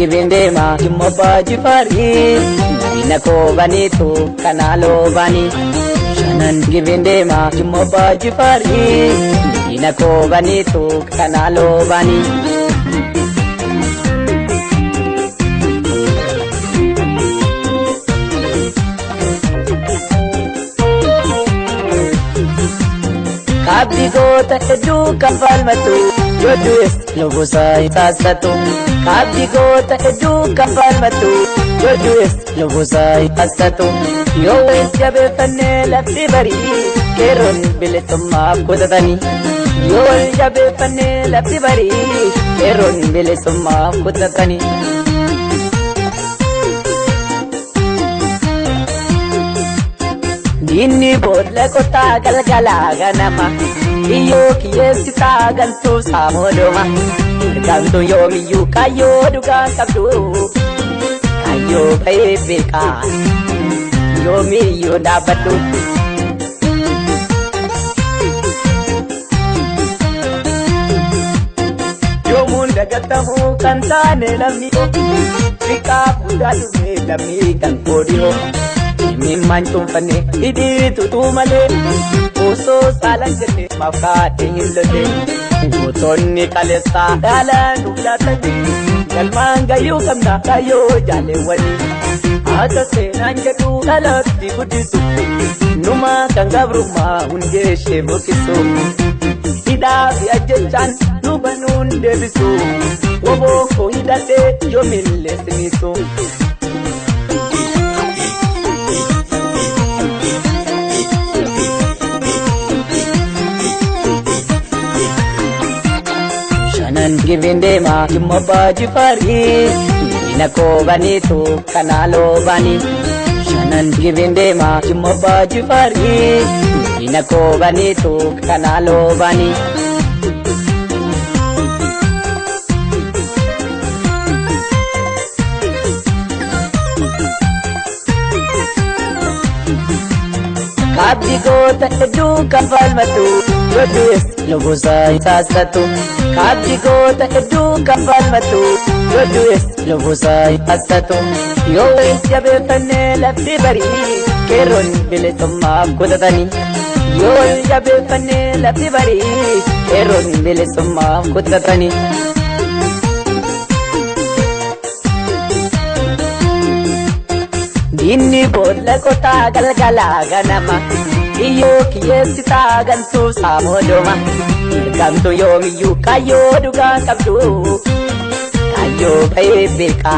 gibindema jumma jifari ina ko banitu kanalo bani shanan gibindema jumma jifari ina ko banitu kanalo bani Kabdi gota edu kafalmatu Jodues lubusa itasatu Kabdi gota edu kafalmatu Jodues lubusa itasatu Yowes jabe fanne laftii barii Keron bilisumma kutatani Yowes jabe fanne laftii barii Keron bilisumma kutatani Inni boodla kota galgala ganama Iyo kiyesi sagantu samodoma Gantu yomiyu kayo dugan kabdu Kayo baybeka Yomiyu dabadu Yomun dagatamu kantane lamiyo Fika budalume lami kan kodiyo Min manchum fane idi tutumale Oso salang jene mafkate hillate Utonni kalesa dalan dublatani Galmanga yu kamna kayo jale wani Ata senan jadu kalatti gudisu Numa kangabruma ungeshe bukisu Hida fi ajechan nubanun debisu Woboko hidate yomille sinisu Gibindema jumma jifari ina ko banitu kanalo bani shanan gibindema jumma jifari ina ko banitu kanalo bani Kabdi gota edu kafalmatu Jodues lubusa itasatu Kabdi gota edu kafalmatu Jodues lubusa itasatu Yowes jabe fanne laftii barii Keron bilisumma kutatani Yowes jabe fanne laftii barii Keron bilisumma kutatani Inni boodla kota galgala ganama Iyo kiyesi sagantu samodoma Gantu yomiyu kayo dugan kabdu Kayo baybeka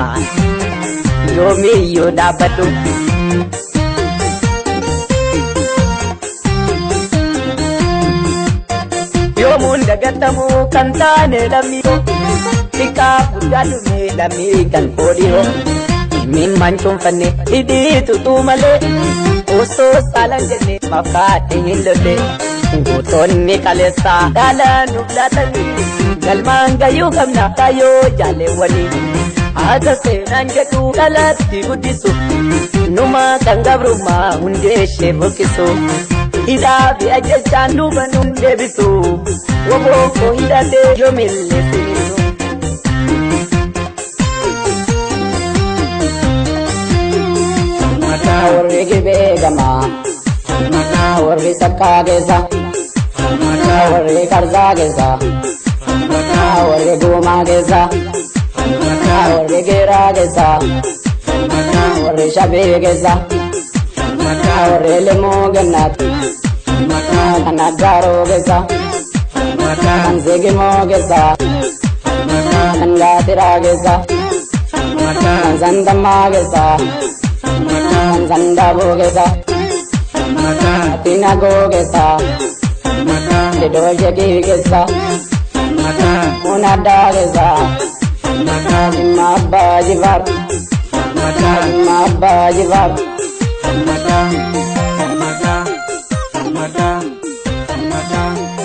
Yomiyu dabadu Yomun dagatamu kantane lamiyo Fika budalume lami kan kodiyo Min manchum fane idi tutumale Oso salang jene mafkate hillate Utonni kalesa dalan dublatani Galmanga yu kamna kayo jale wani Ata senan jadu kalatti gudisu Numa kangabruma ungeshe bukisu Hida fi ajechan nubanun debisu Woboko hidate yomille sinisu Warri gibegama warri sakka gesa warri karza gesa warri guma gesa warri gira gesa warri shabe gesa warri lemo gannat kanagaro gesa kanzegimo gesa kangatira gesa kanzandama gesa Zanda bogesa, Tina gogesa, Lidoja gigesa, Munada gesa, Mabba jivar, Mabba jivar, Mada, Mada, Mada, Mada.